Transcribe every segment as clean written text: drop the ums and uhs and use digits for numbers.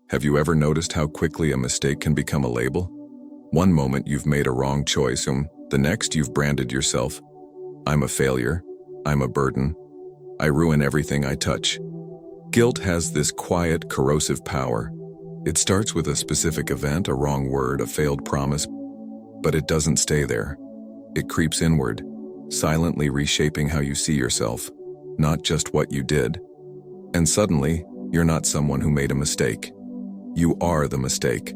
Have you ever noticed how quickly a mistake can become a label? One moment you've made a wrong choice and the next you've branded yourself. I'm a failure. I'm a burden. I ruin everything I touch. Guilt has this quiet, corrosive power. It starts with a specific event, a wrong word, a failed promise, but it doesn't stay there. It creeps inward, silently reshaping how you see yourself, not just what you did. And suddenly, you're not someone who made a mistake. You are the mistake.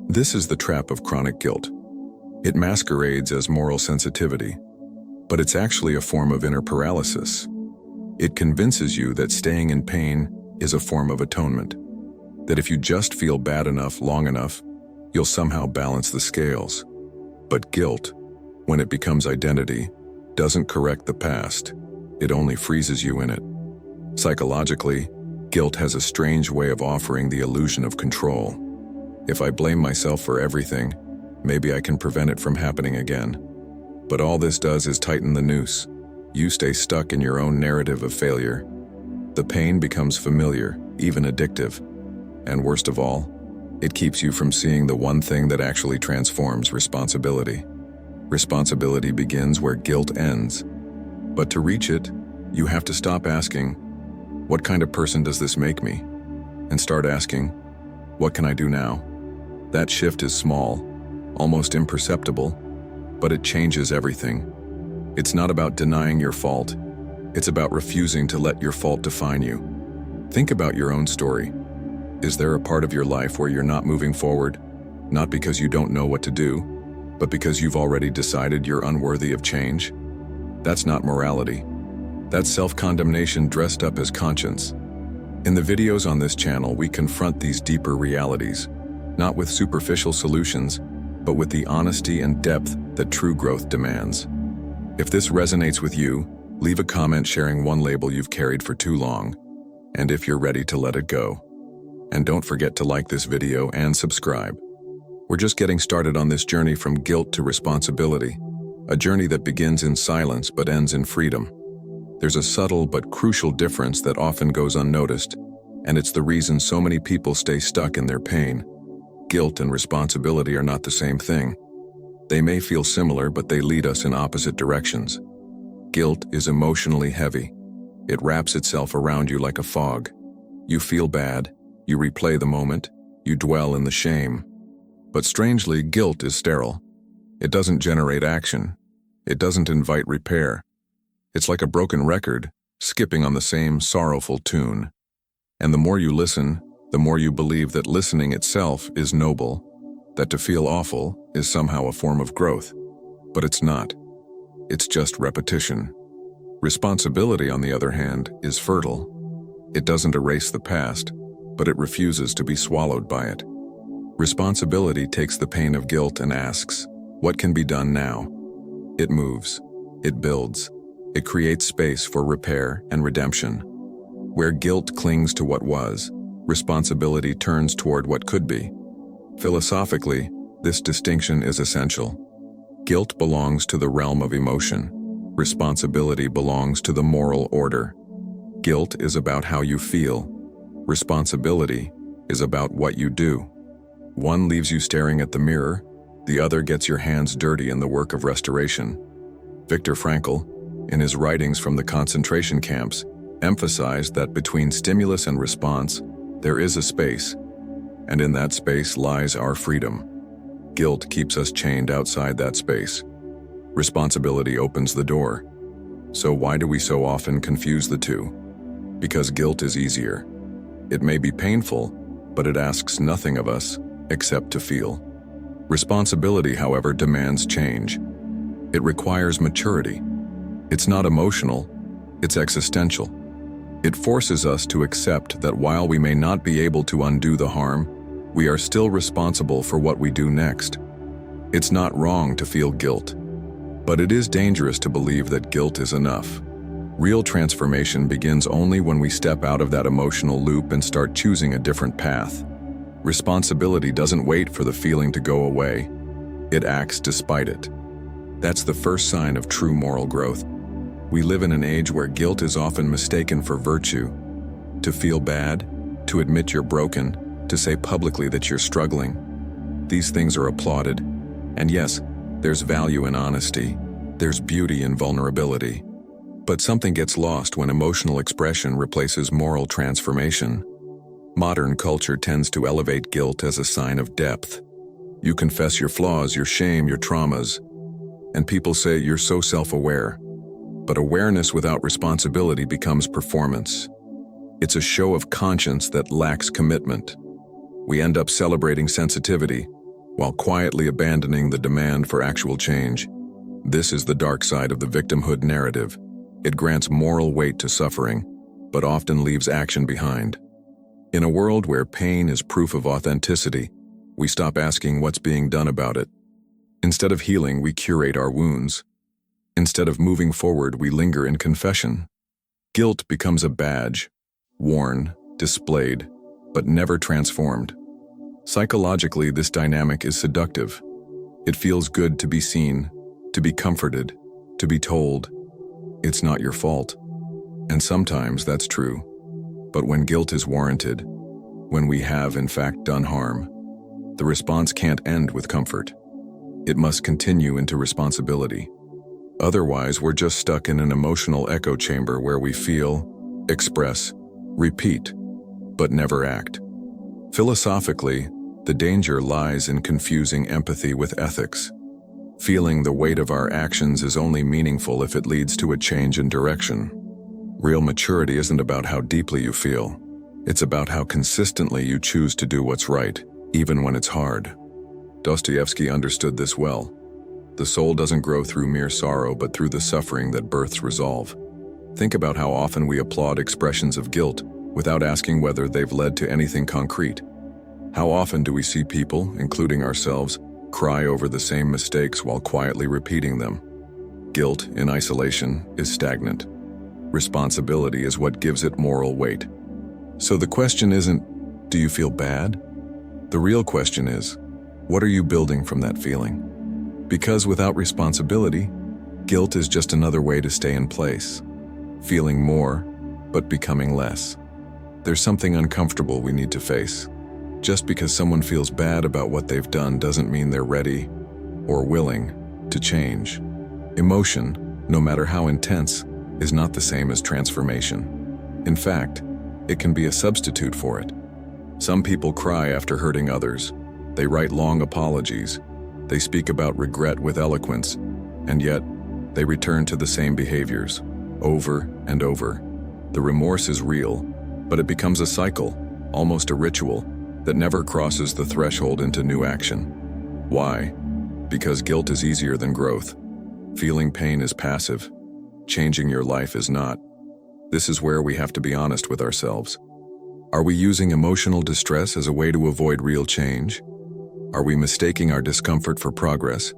This is the trap of chronic guilt. It masquerades as moral sensitivity, but it's actually a form of inner paralysis. It convinces you that staying in pain is a form of atonement, that if you just feel bad enough long enough, you'll somehow balance the scales. But guilt, when it becomes identity, doesn't correct the past. It only freezes you in it. Psychologically, guilt has a strange way of offering the illusion of control. If I blame myself for everything, maybe I can prevent it from happening again. But all this does is tighten the noose. You stay stuck in your own narrative of failure. The pain becomes familiar, even addictive. And worst of all, it keeps you from seeing the one thing that actually transforms: responsibility. Responsibility begins where guilt ends. But to reach it, you have to stop asking, "What kind of person does this make me?" and start asking, "What can I do now?" That shift is small, almost imperceptible, but it changes everything. It's not about denying your fault. It's about refusing to let your fault define you. Think about your own story. Is there a part of your life where you're not moving forward, not because you don't know what to do, but because you've already decided you're unworthy of change? That's not morality. That's self-condemnation dressed up as conscience. In the videos on this channel, we confront these deeper realities, not with superficial solutions, but with the honesty and depth that true growth demands. If this resonates with you, leave a comment sharing one label you've carried for too long, and if you're ready to let it go. And don't forget to like this video and subscribe. We're just getting started on this journey from guilt to responsibility, a journey that begins in silence but ends in freedom. There's a subtle but crucial difference that often goes unnoticed, and it's the reason so many people stay stuck in their pain. Guilt and responsibility are not the same thing. They may feel similar, but they lead us in opposite directions. Guilt is emotionally heavy. It wraps itself around you like a fog. You feel bad, you replay the moment, you dwell in the shame. But strangely, guilt is sterile. It doesn't generate action. It doesn't invite repair. It's like a broken record, skipping on the same sorrowful tune. And the more you listen, the more you believe that listening itself is noble, that to feel awful is somehow a form of growth. But it's not. It's just repetition. Responsibility, on the other hand, is fertile. It doesn't erase the past, but it refuses to be swallowed by it. Responsibility takes the pain of guilt and asks, "What can be done now?" It moves. It builds. It creates space for repair and redemption. Where guilt clings to what was, responsibility turns toward what could be. Philosophically, this distinction is essential. Guilt belongs to the realm of emotion. Responsibility belongs to the moral order. Guilt is about how you feel. Responsibility is about what you do. One leaves you staring at the mirror, the other gets your hands dirty in the work of restoration. Viktor Frankl, in his writings from the concentration camps, emphasized that between stimulus and response, there is a space, and in that space lies our freedom. Guilt keeps us chained outside that space. Responsibility opens the door. So why do we so often confuse the two? Because guilt is easier. It may be painful, but it asks nothing of us except to feel. Responsibility, however, demands change. It requires maturity. It's not emotional, it's existential. It forces us to accept that while we may not be able to undo the harm, we are still responsible for what we do next. It's not wrong to feel guilt, but it is dangerous to believe that guilt is enough. Real transformation begins only when we step out of that emotional loop and start choosing a different path. Responsibility doesn't wait for the feeling to go away. It acts despite it. That's the first sign of true moral growth. We live in an age where guilt is often mistaken for virtue. To feel bad, to admit you're broken, to say publicly that you're struggling. These things are applauded. And yes, there's value in honesty. There's beauty in vulnerability. But something gets lost when emotional expression replaces moral transformation. Modern culture tends to elevate guilt as a sign of depth. You confess your flaws, your shame, your traumas, and people say you're so self-aware. But awareness without responsibility becomes performance. It's a show of conscience that lacks commitment. We end up celebrating sensitivity while quietly abandoning the demand for actual change. This is the dark side of the victimhood narrative. It grants moral weight to suffering, but often leaves action behind. In a world where pain is proof of authenticity, we stop asking what's being done about it. Instead of healing, we curate our wounds. Instead of moving forward, we linger in confession. Guilt becomes a badge, worn, displayed, but never transformed. Psychologically, this dynamic is seductive. It feels good to be seen, to be comforted, to be told, it's not your fault. And sometimes that's true. But when guilt is warranted, when we have in fact done harm, the response can't end with comfort. It must continue into responsibility. Otherwise, we're just stuck in an emotional echo chamber where we feel, express, repeat, but never act. Philosophically, the danger lies in confusing empathy with ethics. Feeling the weight of our actions is only meaningful if it leads to a change in direction. Real maturity isn't about how deeply you feel. It's about how consistently you choose to do what's right, even when it's hard. Dostoevsky understood this well. The soul doesn't grow through mere sorrow, but through the suffering that births resolve. Think about how often we applaud expressions of guilt without asking whether they've led to anything concrete. How often do we see people, including ourselves, cry over the same mistakes while quietly repeating them? Guilt, in isolation, is stagnant. Responsibility is what gives it moral weight. So the question isn't, do you feel bad? The real question is, what are you building from that feeling? Because without responsibility, guilt is just another way to stay in place, feeling more, but becoming less. There's something uncomfortable we need to face. Just because someone feels bad about what they've done doesn't mean they're ready or willing to change. Emotion, no matter how intense, is not the same as transformation. In fact, it can be a substitute for it. Some people cry after hurting others. They write long apologies. They speak about regret with eloquence, and yet they return to the same behaviors, over and over. The remorse is real, but it becomes a cycle, almost a ritual, that never crosses the threshold into new action. Why? Because guilt is easier than growth. Feeling pain is passive. Changing your life is not. This is where we have to be honest with ourselves. Are we using emotional distress as a way to avoid real change? Are we mistaking our discomfort for progress?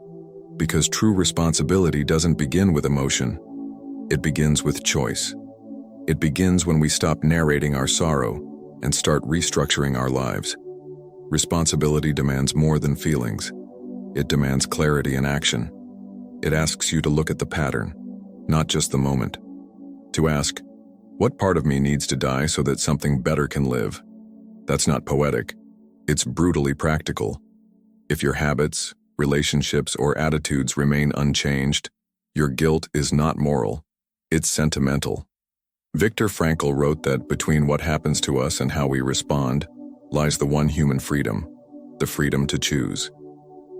Because true responsibility doesn't begin with emotion. It begins with choice. It begins when we stop narrating our sorrow and start restructuring our lives. Responsibility demands more than feelings. It demands clarity and action. It asks you to look at the pattern, not just the moment. To ask, what part of me needs to die so that something better can live? That's not poetic. It's brutally practical. If your habits, relationships, or attitudes remain unchanged, your guilt is not moral. It's sentimental. Viktor Frankl wrote that between what happens to us and how we respond lies the one human freedom, the freedom to choose.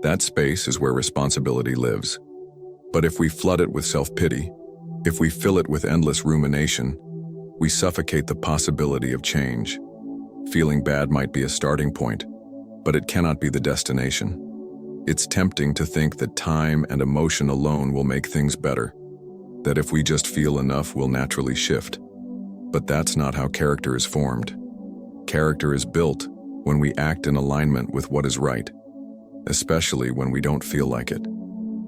That space is where responsibility lives. But if we flood it with self-pity, if we fill it with endless rumination, we suffocate the possibility of change. Feeling bad might be a starting point, but it cannot be the destination. It's tempting to think that time and emotion alone will make things better, that if we just feel enough, we'll naturally shift. But that's not how character is formed. Character is built when we act in alignment with what is right, especially when we don't feel like it,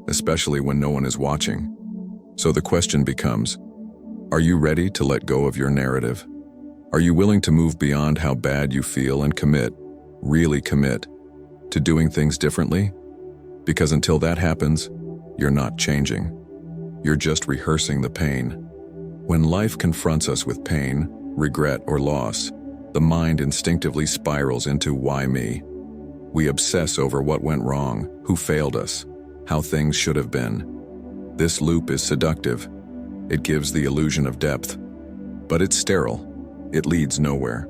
especially when no one is watching. So the question becomes, are you ready to let go of your narrative? Are you willing to move beyond how bad you feel and commit, really commit, to doing things differently? Because until that happens, you're not changing. You're just rehearsing the pain. When life confronts us with pain, regret, or loss, The mind instinctively spirals into why me. We obsess over what went wrong, who failed us, how things should have been. This loop is seductive. It gives the illusion of depth. But it's sterile. It leads nowhere.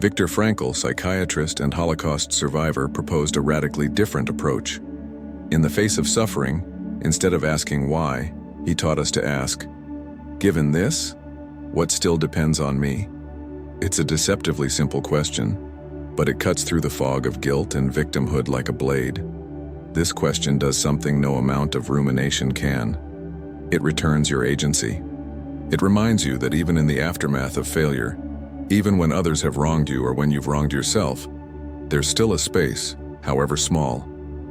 Viktor Frankl, psychiatrist and Holocaust survivor, proposed a radically different approach. In the face of suffering, instead of asking why, he taught us to ask, given this, what still depends on me? It's a deceptively simple question, but it cuts through the fog of guilt and victimhood like a blade. This question does something no amount of rumination can. It returns your agency. It reminds you that even in the aftermath of failure, even when others have wronged you or when you've wronged yourself, there's still a space, however small,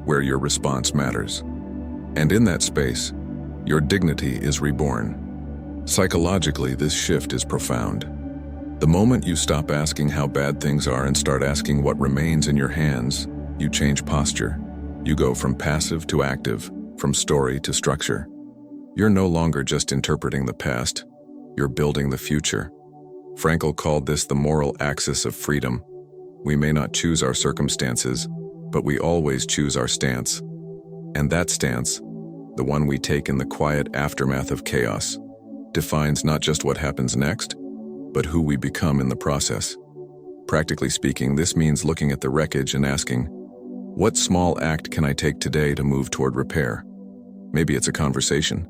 where your response matters. And in that space, your dignity is reborn. Psychologically, this shift is profound. The moment you stop asking how bad things are and start asking what remains in your hands, you change posture. You go from passive to active, from story to structure. You're no longer just interpreting the past, you're building the future. Frankl called this the moral axis of freedom. We may not choose our circumstances, but we always choose our stance. And that stance, the one we take in the quiet aftermath of chaos, defines not just what happens next, but who we become in the process. Practically speaking, this means looking at the wreckage and asking, what small act can I take today to move toward repair? Maybe it's a conversation.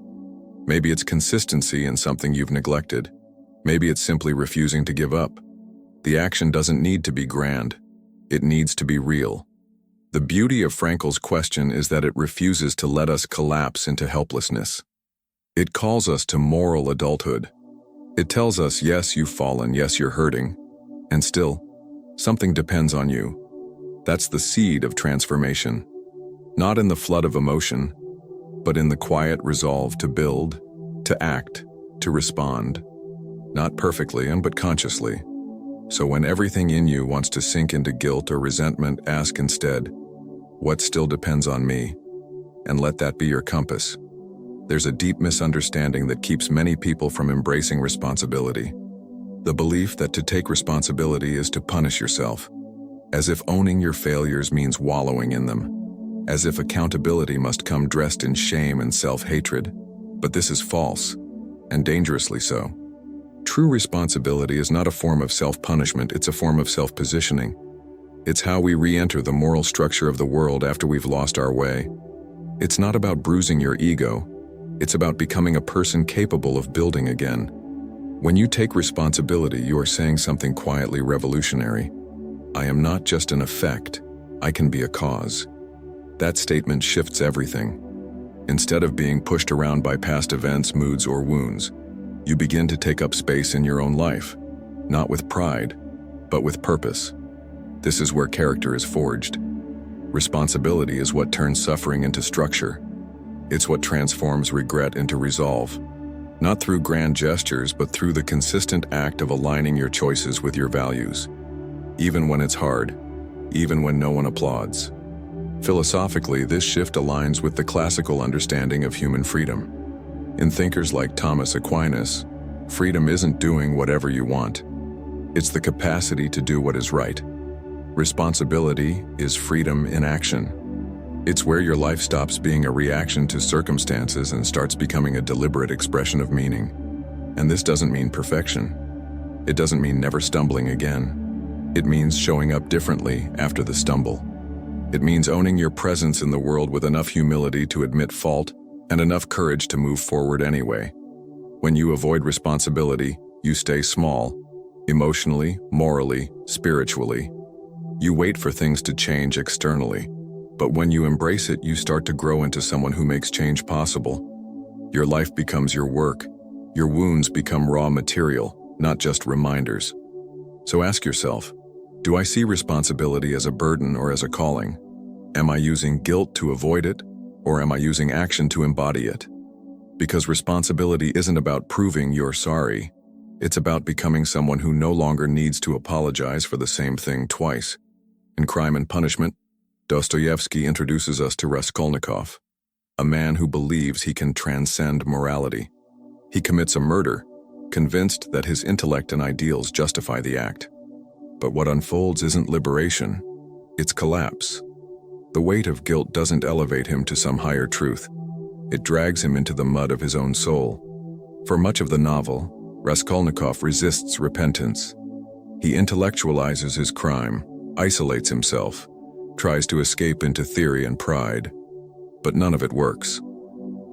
Maybe it's consistency in something you've neglected. Maybe it's simply refusing to give up. The action doesn't need to be grand. It needs to be real. The beauty of Frankl's question is that it refuses to let us collapse into helplessness. It calls us to moral adulthood. It tells us, yes, you've fallen, yes, you're hurting, and still, something depends on you. That's the seed of transformation. Not in the flood of emotion, but in the quiet resolve to build, to act, to respond. Not perfectly, but consciously. So when everything in you wants to sink into guilt or resentment, ask instead, what still depends on me? And let that be your compass. There's a deep misunderstanding that keeps many people from embracing responsibility. The belief that to take responsibility is to punish yourself, as if owning your failures means wallowing in them, as if accountability must come dressed in shame and self-hatred. But this is false, and dangerously so. True responsibility is not a form of self-punishment, it's a form of self-positioning. It's how we re-enter the moral structure of the world after we've lost our way. It's not about bruising your ego, it's about becoming a person capable of building again. When you take responsibility, you are saying something quietly revolutionary. I am not just an effect, I can be a cause. That statement shifts everything. Instead of being pushed around by past events, moods, or wounds, you begin to take up space in your own life, not with pride, but with purpose. This is where character is forged. Responsibility is what turns suffering into structure. It's what transforms regret into resolve, not through grand gestures, but through the consistent act of aligning your choices with your values. Even when it's hard, even when no one applauds. Philosophically, this shift aligns with the classical understanding of human freedom. In thinkers like Thomas Aquinas, freedom isn't doing whatever you want. It's the capacity to do what is right. Responsibility is freedom in action. It's where your life stops being a reaction to circumstances and starts becoming a deliberate expression of meaning. And this doesn't mean perfection. It doesn't mean never stumbling again. It means showing up differently after the stumble. It means owning your presence in the world with enough humility to admit fault and enough courage to move forward anyway. When you avoid responsibility, you stay small, emotionally, morally, spiritually. You wait for things to change externally, but when you embrace it, you start to grow into someone who makes change possible. Your life becomes your work. Your wounds become raw material, not just reminders. So ask yourself, do I see responsibility as a burden or as a calling? Am I using guilt to avoid it, or am I using action to embody it? Because responsibility isn't about proving you're sorry. It's about becoming someone who no longer needs to apologize for the same thing twice. In Crime and Punishment, Dostoevsky introduces us to Raskolnikov, a man who believes he can transcend morality. He commits a murder, convinced that his intellect and ideals justify the act. But what unfolds isn't liberation, it's collapse. The weight of guilt doesn't elevate him to some higher truth. It drags him into the mud of his own soul. For much of the novel, Raskolnikov resists repentance. He intellectualizes his crime, isolates himself, tries to escape into theory and pride. But none of it works.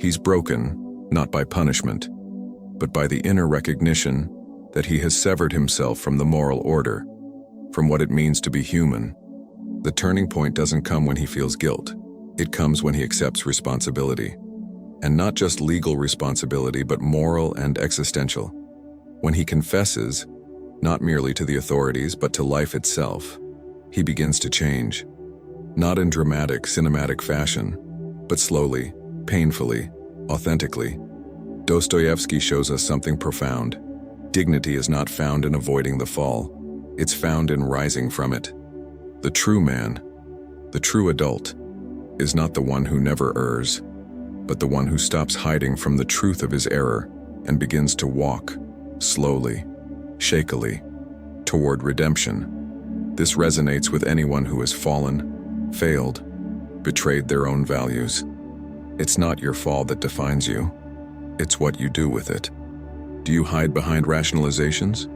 He's broken, not by punishment, but by the inner recognition that he has severed himself from the moral order, from what it means to be human. The turning point doesn't come when he feels guilt. It comes when he accepts responsibility. And not just legal responsibility, but moral and existential. When he confesses, not merely to the authorities, but to life itself, he begins to change. Not in dramatic, cinematic fashion, but slowly, painfully, authentically. Dostoevsky shows us something profound. Dignity is not found in avoiding the fall. It's found in rising from it. The true man, the true adult, is not the one who never errs, but the one who stops hiding from the truth of his error and begins to walk, slowly, shakily, toward redemption. This resonates with anyone who has fallen, failed, betrayed their own values. It's not your fall that defines you. It's what you do with it. Do you hide behind rationalizations?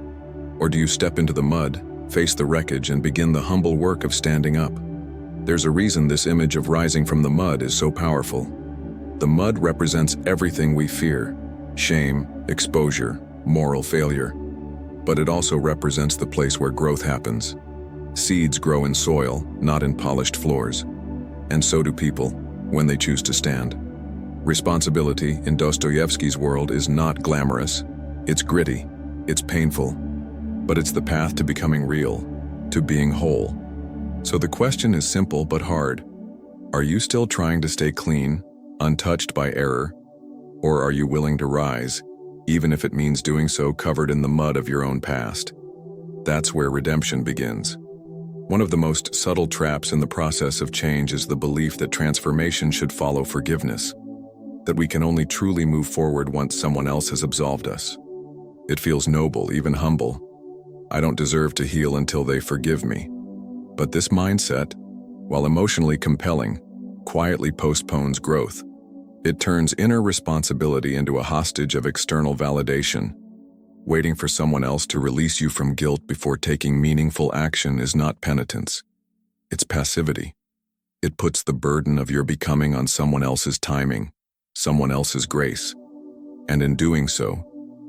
Or do you step into the mud, face the wreckage, and begin the humble work of standing up? There's a reason this image of rising from the mud is so powerful. The mud represents everything we fear: shame, exposure, moral failure. But it also represents the place where growth happens. Seeds grow in soil, not in polished floors. And so do people, when they choose to stand. Responsibility in Dostoevsky's world is not glamorous. It's gritty, it's painful, but it's the path to becoming real, to being whole. So the question is simple but hard. Are you still trying to stay clean, untouched by error? Or are you willing to rise, even if it means doing so covered in the mud of your own past? That's where redemption begins. One of the most subtle traps in the process of change is the belief that transformation should follow forgiveness, that we can only truly move forward once someone else has absolved us. It feels noble, even humble. I don't deserve to heal until they forgive me. But this mindset, while emotionally compelling, quietly postpones growth. It turns inner responsibility into a hostage of external validation. Waiting for someone else to release you from guilt before taking meaningful action is not penitence. It's passivity. It puts the burden of your becoming on someone else's timing, someone else's grace. And in doing so,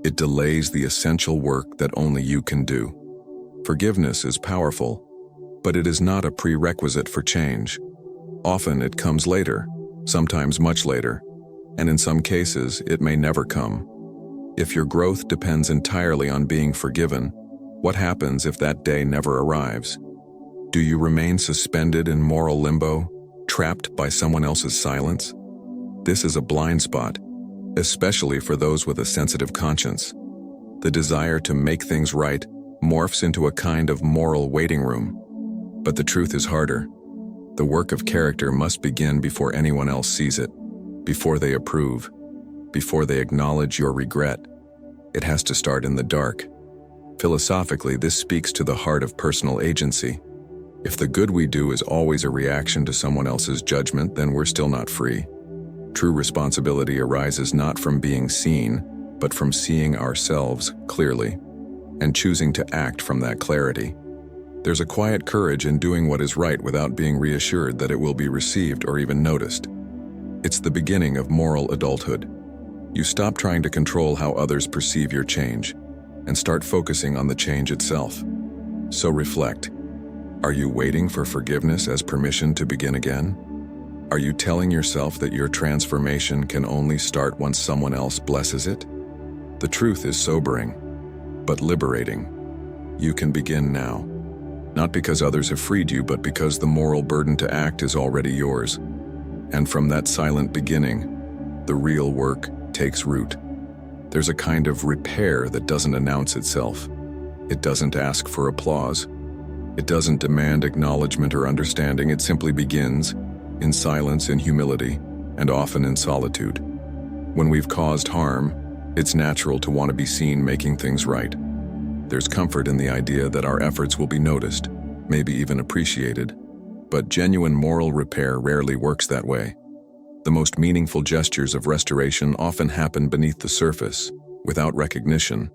it delays the essential work that only you can do. Forgiveness is powerful, but it is not a prerequisite for change. Often it comes later, sometimes much later, and in some cases it may never come. If your growth depends entirely on being forgiven, what happens if that day never arrives? Do you remain suspended in moral limbo, trapped by someone else's silence? This is a blind spot, especially for those with a sensitive conscience. The desire to make things right morphs into a kind of moral waiting room. But the truth is harder. The work of character must begin before anyone else sees it, before they approve, before they acknowledge your regret. It has to start in the dark. Philosophically, this speaks to the heart of personal agency. If the good we do is always a reaction to someone else's judgment, then we're still not free. True responsibility arises not from being seen, but from seeing ourselves clearly, and choosing to act from that clarity. There's a quiet courage in doing what is right without being reassured that it will be received or even noticed. It's the beginning of moral adulthood. You stop trying to control how others perceive your change, and start focusing on the change itself. So reflect. Are you waiting for forgiveness as permission to begin again? Are you telling yourself that your transformation can only start once someone else blesses it? The truth is sobering, but liberating. You can begin now. Not because others have freed you, but because the moral burden to act is already yours. And from that silent beginning, the real work takes root. There's a kind of repair that doesn't announce itself. It doesn't ask for applause. It doesn't demand acknowledgement or understanding. It simply begins, in silence, in humility, and often in solitude. When we've caused harm, it's natural to want to be seen making things right. There's comfort in the idea that our efforts will be noticed, maybe even appreciated. But genuine moral repair rarely works that way. The most meaningful gestures of restoration often happen beneath the surface, without recognition.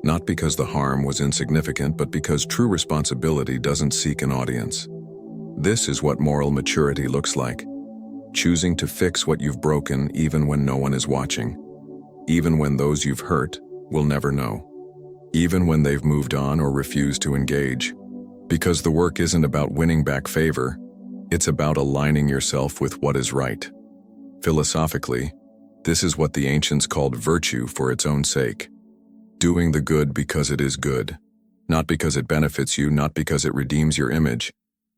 Not because the harm was insignificant, but because true responsibility doesn't seek an audience. This is what moral maturity looks like. Choosing to fix what you've broken even when no one is watching. Even when those you've hurt will never know. Even when they've moved on or refused to engage. Because the work isn't about winning back favor, it's about aligning yourself with what is right. Philosophically, this is what the ancients called virtue for its own sake. Doing the good because it is good. Not because it benefits you, not because it redeems your image,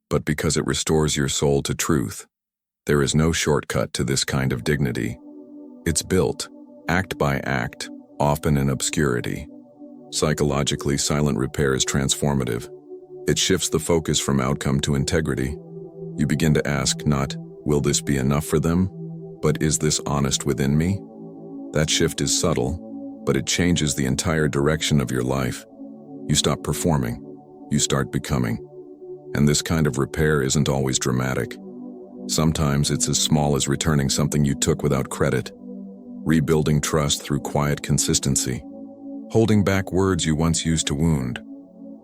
but because it restores your soul to truth. There is no shortcut to this kind of dignity. It's built, act by act, often in obscurity. Psychologically, silent repair is transformative. It shifts the focus from outcome to integrity. You begin to ask not, will this be enough for them, but is this honest within me? That shift is subtle, but it changes the entire direction of your life. You stop performing, you start becoming. And this kind of repair isn't always dramatic. Sometimes it's as small as returning something you took without credit, rebuilding trust through quiet consistency, holding back words you once used to wound,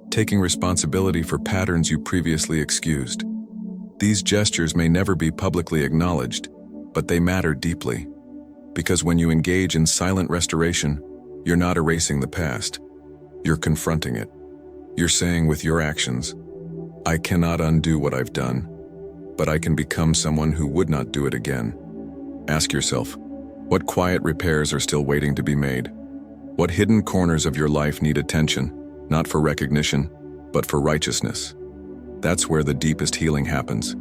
taking responsibility for patterns you previously excused. These gestures may never be publicly acknowledged, but they matter deeply. Because when you engage in silent restoration, you're not erasing the past. You're confronting it. You're saying with your actions, I cannot undo what I've done, but I can become someone who would not do it again. Ask yourself, what quiet repairs are still waiting to be made? What hidden corners of your life need attention, not for recognition, but for righteousness? That's where the deepest healing happens,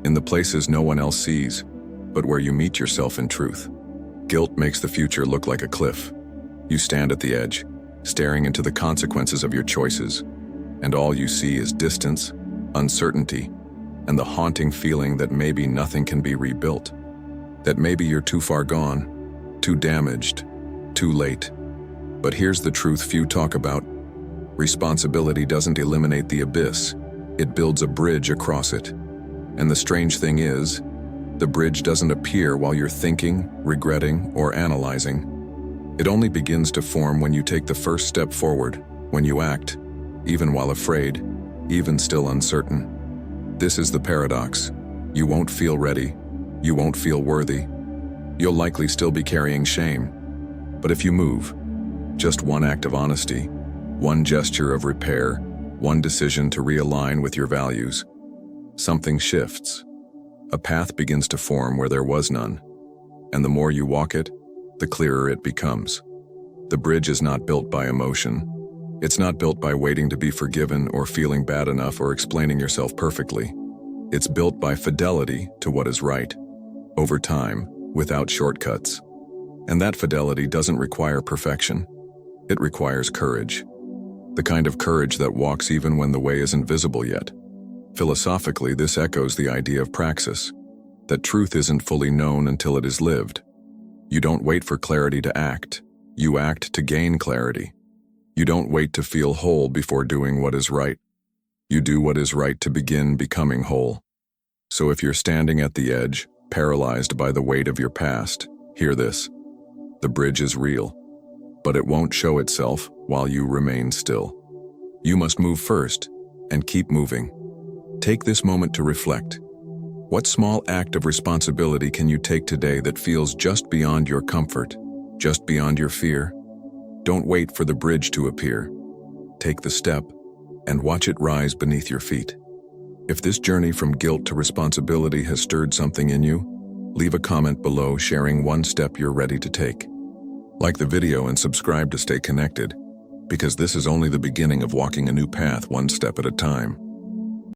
in the places no one else sees, but where you meet yourself in truth. Guilt makes the future look like a cliff. You stand at the edge, staring into the consequences of your choices, and all you see is distance, uncertainty, and the haunting feeling that maybe nothing can be rebuilt. That maybe you're too far gone, too damaged, too late. But here's the truth few talk about. Responsibility doesn't eliminate the abyss, it builds a bridge across it. And the strange thing is, the bridge doesn't appear while you're thinking, regretting, or analyzing. It only begins to form when you take the first step forward, when you act, even while afraid, even still uncertain. This is the paradox. You won't feel ready. You won't feel worthy. You'll likely still be carrying shame. But if you move, just one act of honesty, one gesture of repair, one decision to realign with your values, something shifts. A path begins to form where there was none. And the more you walk it, the clearer it becomes. The bridge is not built by emotion. It's not built by waiting to be forgiven or feeling bad enough or explaining yourself perfectly. It's built by fidelity to what is right, over time, without shortcuts. And that fidelity doesn't require perfection. It requires courage. The kind of courage that walks even when the way isn't visible yet. Philosophically, this echoes the idea of praxis, that truth isn't fully known until it is lived. You don't wait for clarity to act. You act to gain clarity. You don't wait to feel whole before doing what is right. You do what is right to begin becoming whole. So if you're standing at the edge, paralyzed by the weight of your past, hear this. The bridge is real, but it won't show itself while you remain still. You must move first and keep moving. Take this moment to reflect. What small act of responsibility can you take today that feels just beyond your comfort, just beyond your fear? Don't wait for the bridge to appear. Take the step and watch it rise beneath your feet. If this journey from guilt to responsibility has stirred something in you, leave a comment below sharing one step you're ready to take. Like the video and subscribe to stay connected, because this is only the beginning of walking a new path one step at a time.